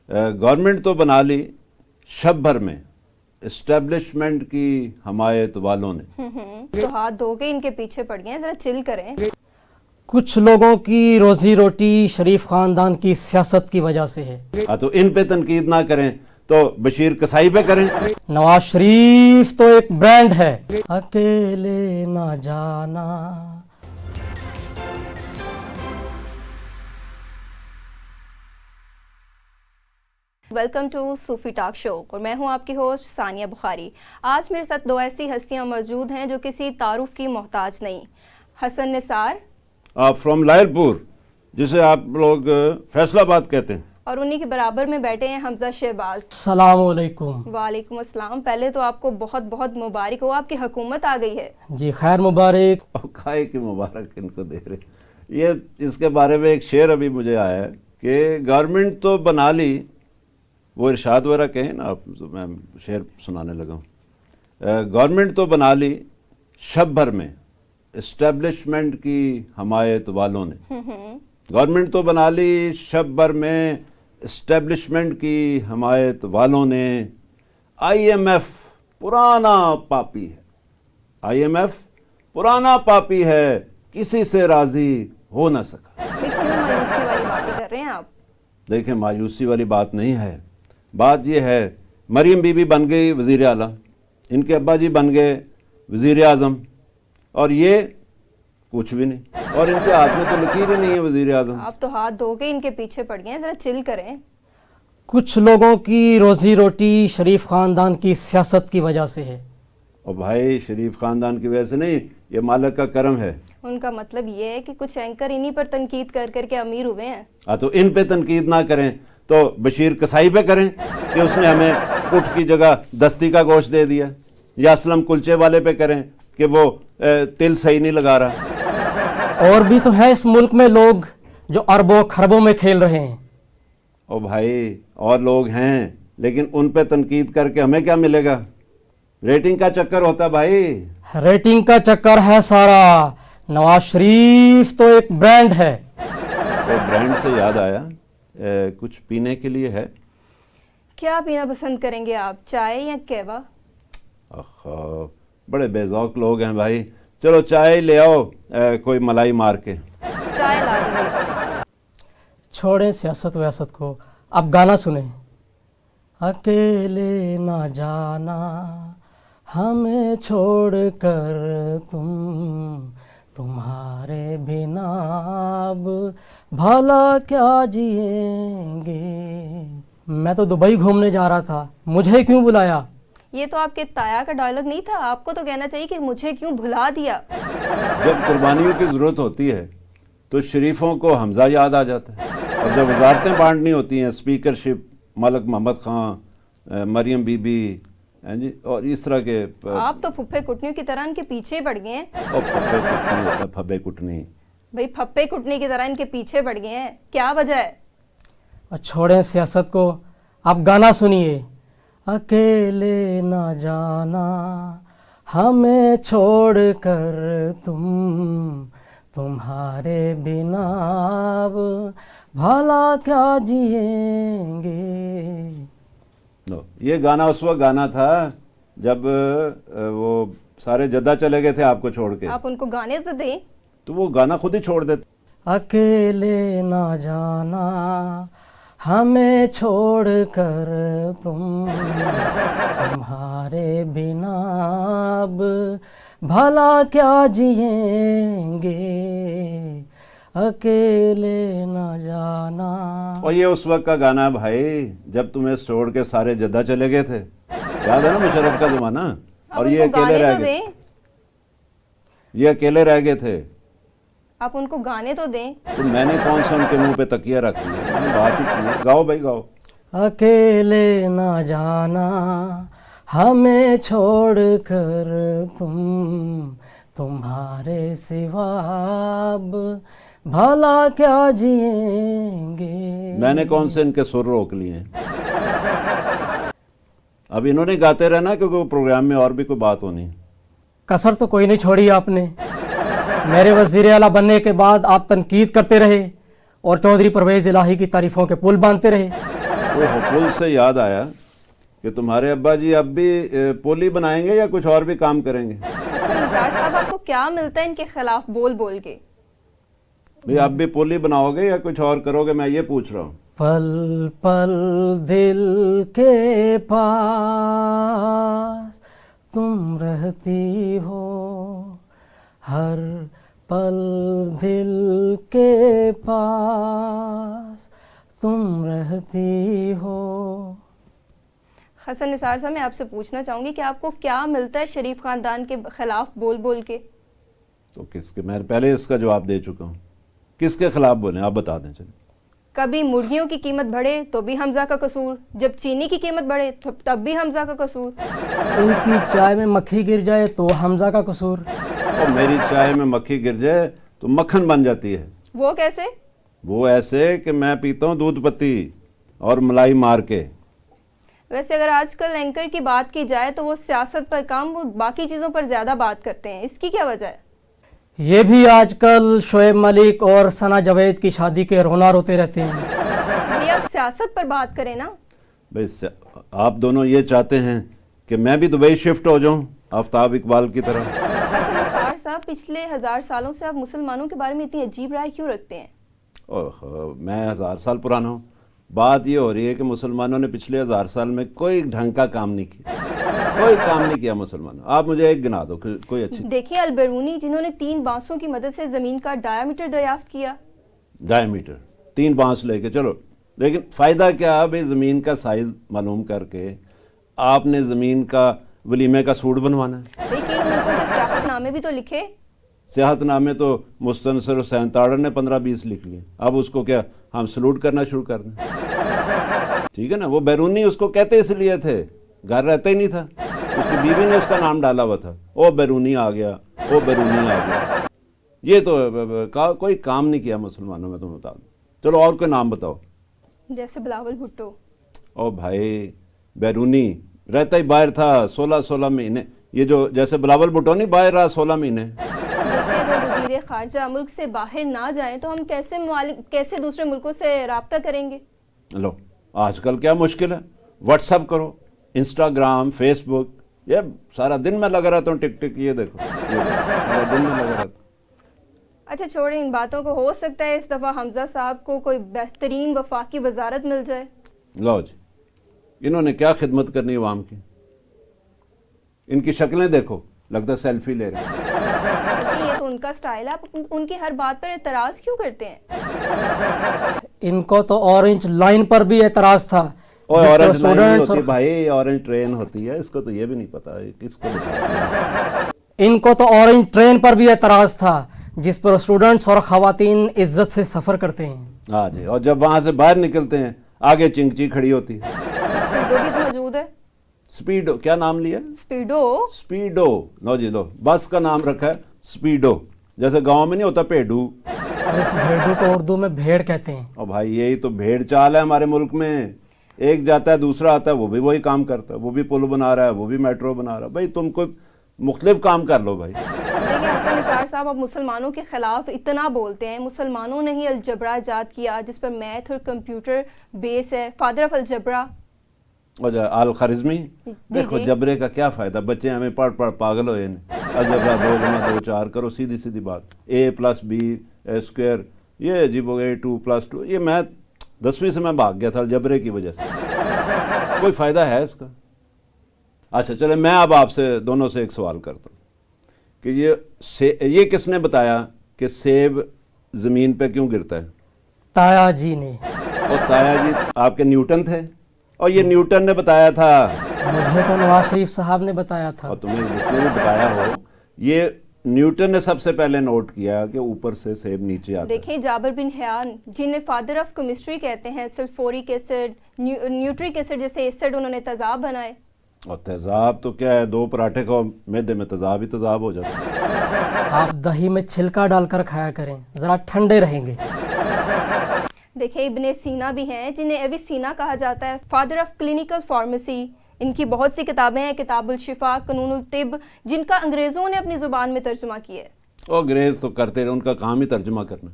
Government تو بنا لی شب بھر میں اسٹیبلشمنٹ کی حمایت والوں نے. تو ہاتھ دھو کے ان کے پیچھے پڑ گئے ہیں, ذرا چل کریں. کچھ لوگوں کی روزی روٹی شریف خاندان کی سیاست کی وجہ سے ہے. تو ان پہ تنقید نہ کریں تو بشیر کسائی پہ کریں. نواز شریف تو ایک برانڈ ہے. اکیلے نہ جانا. Welcome to Sufi talk show اور میں ہوں آپ کی ہوسٹ ثانیہ بخاری. آج میرے ساتھ دو ایسی ہستیاں موجود ہیں جو کسی تعارف کی محتاج نہیں. حسن نثار فرام لائر پور, جسے آپ لوگ فیصل آباد کہتے ہیں, اور انہی کے برابر میں بیٹھے ہیں حمزہ شہباز. السلام علیکم. وعلیکم السلام. پہلے تو آپ کو بہت بہت مبارک ہو, آپ کی حکومت آ گئی ہے. جی خیر مبارک. اور کھائے کی مبارک ان کو دے رہے. یہ اس کے بارے میں ایک شعر ابھی مجھے آیا ہے کہ گورنمنٹ تو بنا لی, وہ ارشاد وغیرہ کہیں نا آپ, تو میں شعر سنانے لگا ہوں. گورنمنٹ تو بنا لی شب بھر میں اسٹیبلشمنٹ کی حمایت والوں نے. گورنمنٹ تو بنا لی شب بھر میں اسٹیبلشمنٹ کی حمایت والوں نے. آئی ایم ایف پرانا پاپی ہے, آئی ایم ایف پرانا پاپی ہے, کسی سے راضی ہو نہ سکا. کیوں مایوسی والی باتیں کر رہے ہیں آپ؟ دیکھیں مایوسی والی بات نہیں ہے, بات یہ ہے مریم بی بی بن گئی وزیر اعلیٰ, ان کے ابا جی بن گئے وزیر اعظم, اور یہ کچھ بھی نہیں, اور ان کے ہاتھ میں تو لکیر ہی نہیں ہے وزیر اعظم. آپ تو ہاتھ دھو کے ان کے پیچھے پڑ گئے ہیں, ذرا چل کریں. کچھ لوگوں کی روزی روٹی شریف خاندان کی سیاست کی وجہ سے ہے. اور بھائی شریف خاندان کی وجہ سے نہیں, یہ مالک کا کرم ہے. ان کا مطلب یہ ہے کہ کچھ اینکر انہی پر تنقید کر کر کے امیر ہوئے ہیں. تو ان پہ تنقید نہ کریں تو بشیر کسائی پہ کریں کہ اس نے ہمیں اٹھ کی جگہ دستی کا گوشت دے دیا, یا اسلم کلچے والے پہ کریں کہ وہ تل صحیح نہیں لگا رہا. اور بھی تو ہے اس ملک میں لوگ جو اربوں کھربوں میں کھیل رہے ہیں. او بھائی اور لوگ ہیں, لیکن ان پہ تنقید کر کے ہمیں کیا ملے گا؟ ریٹنگ کا چکر ہوتا ہے بھائی. ریٹنگ کا چکر ہے سارا. نواز شریف تو ایک برانڈ ہے. وہ برانڈ سے یاد آیا, کچھ پینے کے لیے ہے؟ کیا پینا پسند کریں گے آپ, چائے یا قہوہ؟ بڑے بے ذوق لوگ ہیں بھائی. چلو چائے لے آؤ, کوئی ملائی مار کے. چائے لا دیں. چھوڑیں سیاست ویاست کو, اب گانا سنیں. اکیلے نہ جانا ہمیں چھوڑ کر تم, تمہارے بنا اب بھلا کیا جئیں گے. میں تو دبئی گھومنے جا رہا تھا, مجھے کیوں بلایا؟ یہ تو آپ کے تایا کا ڈائلاگ نہیں تھا, آپ کو تو کہنا چاہیے کہ مجھے کیوں بھلا دیا. جب قربانیوں کی ضرورت ہوتی ہے تو شریفوں کو حمزہ یاد آ جاتا ہے, اور جب وزارتیں بانٹنی ہوتی ہیں, اسپیکرشپ ملک محمد خان, مریم بی بی, جی, اور اس طرح کے. آپ تو پھپھے کٹنیوں کی طرح ان کے پیچھے پڑ گئے ہیں. اور پھپے کٹنی ہوتا ہے, پھبے کٹنی. بھئی پھپے کٹنی کی طرح ان کے پیچھے پڑ گئے ہیں, کیا وجہ ہے؟ اور چھوڑیں سیاست کو, اب گانا سنیے. اکیلے نہ جانا ہمیں چھوڑ کر تم, تمہارے بنا اب بھلا کیا جئیں گے. یہ گانا اس وقت گانا تھا جب وہ سارے جدہ چلے گئے تھے آپ کو چھوڑ کے. آپ ان کو گانے تو دیں. تو وہ گانا خود ہی چھوڑ دیتے. اکیلے نہ جانا ہمیں چھوڑ کر تم, تمہارے بنا اب بھلا کیا جئیں گے. اکیلے نہ جانا. اور یہ اس وقت کا گانا ہے بھائی جب تمہیں چھوڑ کے سارے جدہ چلے گئے تھے, یاد ہے نا مشرف کا زمانہ. اور یہ اکیلے رہ گئے, یہ اکیلے رہ گئے تھے. آپ ان کو گانے تو دیں. تو میں نے کون سا ان کے منہ پہ تکیہ رکھ دیا, میں نے بات ہی کی. گاؤ بھائی گاؤ. اکیلے نہ جانا ہمیں چھوڑ کر تم, تمہارے سوا اب بھلا کیا جئیں گے. میں نے کون سے ان کے سر روک لیے ہیں. اب انہوں نے گاتے رہنا کیونکہ وہ پروگرام میں اور بھی کوئی بات ہونی. کسر تو کوئی نہیں چھوڑی آپ نے. میرے وزیر اعلیٰ بننے کے بعد آپ تنقید کرتے رہے اور چودھری پرویز الہی کی تعریفوں کے پل باندھتے رہے. وہ پل سے یاد آیا کہ تمہارے ابا جی اب بھی پولی بنائیں گے یا کچھ اور بھی کام کریں گے؟ حسن نثار صاحب آپ کو کیا ملتا ہے ان کے خلاف بول بول کے؟ بھئی اب بھی پولی بناؤ گے یا کچھ اور کرو گے، میں یہ پوچھ رہا ہوں۔ پل پل دل کے پاس تم رہتی ہو، ہر پل دل کے پاس تم رہتی ہو۔ حسن نثار صاحب میں آپ سے پوچھنا چاہوں گی کہ آپ کو کیا ملتا ہے شریف خاندان کے خلاف بول بول کے؟ تو کس کے، میں پہلے اس کا جواب دے چکا ہوں، کس کے خلاف بولیں آپ بتا دیں۔ چلیں، کبھی مرغیوں کی قیمت بڑھے تو بھی حمزہ کا قصور، جب چینی کی قیمت بڑھے تب بھی حمزہ کا قصور۔ ان کی چائے میں مکھی گر جائے تو حمزہ کا قصور۔ اور میری چائے میں مکھی گر جائے تو مکھن بن جاتی ہے۔ وہ کیسے؟ وہ ایسے کہ میں پیتا ہوں دودھ پتی اور ملائی مار کے۔ ویسے اگر آج کل اینکر کی بات کی جائے تو وہ سیاست پر کم اور باقی چیزوں پر زیادہ بات کرتے ہیں، اس کی کیا وجہ ہے؟ یہ بھی آج کل شعیب ملک اور ثنا جاوید کی شادی کے رونا روتے رہتے ہیں۔ بھئی آپ سیاست پر بات کریں نا۔ بھئی آپ دونوں یہ چاہتے ہیں کہ میں بھی دبئی شفٹ ہو جاؤں آفتاب اقبال کی طرح؟ حسن نثار صاحب پچھلے 1000 سالوں سے آپ مسلمانوں کے بارے میں اتنی عجیب رائے کیوں رکھتے ہیں؟ میں 1000 سال پرانا ہوں۔ بات یہ ہو رہی ہے کہ مسلمانوں نے پچھلے 1000 سال میں کوئی ڈھنگ کا کام نہیں کیا، کوئی کام نہیں کیا مسلمانوں۔ آپ مجھے ایک گنا دو کوئی اچھی۔ دیکھیں البرونی جنہوں نے 3 بانسوں کی مدد سے زمین کا ڈایامیٹر دریافت کیا۔ ڈایامیٹر 3 بانس لے کے چلو، لیکن فائدہ کیا؟ بھئی زمین کا سائز معلوم کر کے آپ نے زمین کا ولیمے کا سوٹ بنوانا ہے۔ بھئی کئی ملکوں کے سیاحت نامے بھی تو لکھے۔ سیاحت نامے تو مستنصر حسین تاڑر نے 15-20 لکھ لیے، اب اس کو کیا ہم سلوٹ کرنا شروع کر دیں؟ ٹھیک ہے نا، وہ بیرونی اس کو کہتے اس لیے تھے، گھر رہتا ہی نہیں تھا، اس کی بیوی نے اس کا نام ڈالا ہوا تھا، او بیرونی آ گیا، او بیرونی آ گیا۔ یہ تو کوئی کام نہیں کیا مسلمانوں میں، تم بتا دو۔ چلو اور کوئی نام بتاؤ۔ جیسے بلاول بھٹو۔ او بھائی بیرونی رہتا ہی باہر تھا 16 مہینے، یہ جو جیسے بلاول بھٹو نہیں باہر رہا 16 مہینے۔ دیکھیں اگر وزیر خارجہ ملک سے باہر نہ جائیں تو ہم کیسے دوسرے ملکوں سے رابطہ کریں گے؟ لو آج کل کیا مشکل ہے، واٹس ایپ کرو، انسٹاگرام، فیس بک، یہ سارا دن میں لگا رہتا ہوں ٹک ٹک، یہ دیکھو سارا دن میں لگا رہتا ہوں۔ اچھا چھوڑیں ان باتوں کو، ہو سکتا ہے اس دفعہ حمزہ صاحب کو کوئی بہترین وفاقی وزارت مل جائے۔ لو جی، انہوں نے کیا خدمت کرنی عوام کی، ان کی شکلیں دیکھو، لگتا ہے سیلفی لے رہے ہیں۔ لیکن یہ تو ان کا سٹائل ہے، آپ ان کی ہر بات پر اعتراض کیوں کرتے ہیں؟ ان کو تو اورنج لائن پر بھی اعتراض تھا، اور جس پر اورنج لائن نہیں اسٹوڈنٹس ہوتی بھائی، اورنج ٹرین ہوتی ہے، اس کو تو یہ بھی نہیں پتا کس کو بتا۔ ان کو تو اورنج ٹرین پر بھی اعتراض تھا جس پر اسٹوڈنٹس اور خواتین عزت سے سفر کرتے ہیں۔ ہاں جی، اور جب وہاں سے باہر نکلتے ہیں آگے چنگچی کھڑی ہوتی ہے۔ اسپیڈو بھی تو موجود ہے۔ سپیڈو، کیا نام لیا؟ اسپیڈو؟ سپیڈو، لو جی لو، بس کا نام رکھا ہے سپیڈو، جیسے گاؤں میں نہیں ہوتا پیڈو۔ اور اس بھیڑوں کو اردو میں بھیڑ کہتے ہیں۔ اور بھائی یہی تو بھیڑ چال ہے ہمارے ملک میں، ایک جاتا ہے دوسرا آتا ہے، وہ بھی وہی کام کرتا ہے، وہ بھی پل بنا رہا ہے، وہ بھی میٹرو بنا رہا ہے۔ بھائی تم کوئی مختلف کام کر لو بھائی۔ دیکھیں حسن نثار صاحب اب مسلمانوں کے خلاف اتنا بولتے ہیں، مسلمانوں نے ہی الجبرا ایجاد کیا جس پر میتھ اور کمپیوٹر بیس ہے، فادر آف الجبرا۔ اور الخوارزمی، دیکھو جبرے کا کیا فائدہ، بچے ہمیں پڑھ پڑھ پاگل ہوئے ہیں، الجبرا 2 × 2 = 4 کرو، سیدھی سیدھی بات، a+b² یہ عجیب ہو گیا، 2+2، یہ میں 10ویں سے میں بھاگ گیا تھا الجبرے کی وجہ سے، کوئی فائدہ ہے اس کا؟ اچھا چلے میں اب آپ سے دونوں سے ایک سوال کرتا ہوں کہ یہ کس نے بتایا کہ سیب زمین پہ کیوں گرتا ہے؟ تایا جی نے۔ اور تایا جی آپ کے نیوٹن تھے، اور یہ نیوٹن نے بتایا تھا؟ مجھے تو نواز شریف صاحب نے بتایا تھا۔ اور تمہیں جس نے بھی بتایا ہو، یہ نیوٹن نے سب سے پہلے نوٹ کیا کہ اوپر سے سیب نیچے آتا ہے۔ دیکھیں جابر بن حیان جنہیں فادر آف کیمسٹری کہتے ہیں، سلفورک ایسڈ، نیوٹرک ایسڈ جیسے ایسڈ انہوں نے تیزاب بنائے۔ اور تیزاب تو کیا ہے، 2 پراٹھے کو میدے میں تیزاب ہی تیزاب ہو جاتا ہے۔ آپ دہی میں چھلکا ڈال کر کھایا کریں، ذرا ٹھنڈے رہیں گے۔ دیکھیں ابن سینا بھی ہیں جنہیں ایوی سینا کہا جاتا ہے، فادر آف کلینکل فارمیسی۔ ان کی بہت سی کتابیں ہیں، کتاب الشفا، قانون الطب، جن کا انگریزوں نے اپنی زبان میں ترجمہ کیا ہے۔ اور انگریز تو کرتے رہے، ان کا کام ہی ترجمہ کرنا۔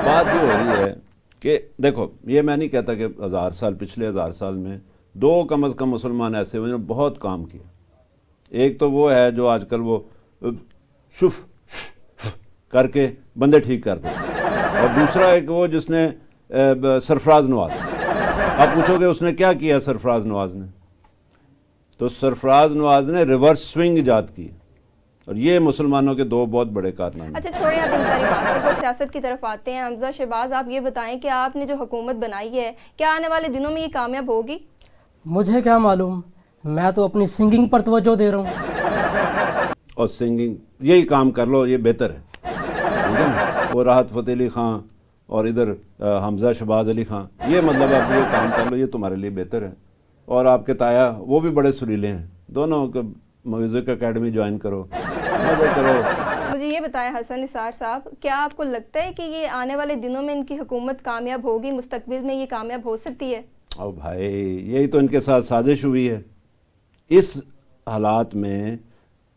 بات یہ ہو رہی ہے کہ دیکھو یہ میں نہیں کہتا کہ 1000 سال پچھلے 1000 سال میں 2 کم از کم مسلمان ایسے ہوئے جنہوں نے بہت کام کیا. ایک تو وہ ہے جو آج کل وہ شف کر کے بندے ٹھیک کر دیتے, اور دوسرا ایک وہ جس نے سرفراز نواز. آپ پوچھو گے اس نے کیا کیا سرفراز نواز نے, تو سرفراز نواز نے ریورس سوئنگ ایجاد کی, اور یہ مسلمانوں کے 2 بہت بڑے کارنامے. اچھا چھوڑیں آپ ان ساری باتوں کو, سیاست کی طرف آتے ہیں. حمزہ شہباز, آپ یہ بتائیں کہ آپ نے جو حکومت بنائی ہے کیا آنے والے دنوں میں یہ کامیاب ہوگی؟ مجھے کیا معلوم, میں تو اپنی سنگنگ پر توجہ دے رہا ہوں. اور سنگنگ یہی کام کر لو, یہ بہتر ہے, ٹھیک ہے نا. وہ راحت فتح علی خان اور ادھر حمزہ شہباز علی خان, یہ مطلب آپ یہ کام کر لو, یہ تمہارے لیے بہتر ہے. اور آپ کے تایا وہ بھی بڑے سریلے ہیں, دونوں میوزک اکیڈمی جوائن کرو, مزے کرو. مجھے یہ بتائیں حسن نثار صاحب, کیا آپ کو لگتا ہے کہ یہ آنے والے دنوں میں ان کی حکومت کامیاب ہوگی, مستقبل میں یہ کامیاب ہو سکتی ہے؟ او بھائی, یہی تو ان کے ساتھ سازش ہوئی ہے. اس حالات میں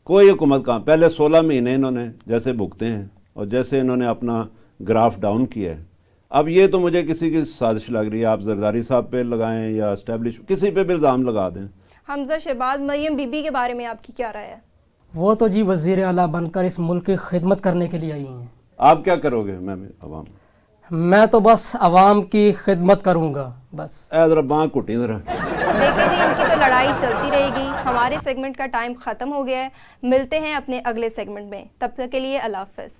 کوئی حکومت کہاں, پہلے 16 مہینے انہوں نے جیسے بھگتے ہیں اور جیسے انہوں نے اپنا گراف ڈاؤن کیا ہے, اب یہ تو مجھے کسی کی سازش لگ رہی ہے. آپ زرداری صاحب پہ لگائیں یا اسٹیبلش کسی پہ بھی الزام لگا دیں. حمزہ شہباز, مریم بی بی کے بارے میں آپ کی کیا رائے ہے؟ وہ تو جی وزیر اعلیٰ بن کر اس ملک کی خدمت کرنے کے لیے آئی ہیں. آپ کیا کرو گے؟ میں عوام, میں تو بس عوام کی خدمت کروں گا بس. اے ذرا بانہ کٹی ذرا. دیکھیں جی, ان کی تو لڑائی چلتی رہے گی. ہمارے سیگمنٹ کا ٹائم ختم ہو گیا ہے, ملتے ہیں اپنے اگلے سیگمنٹ میں, تب تک کے لیے اللہ حافظ.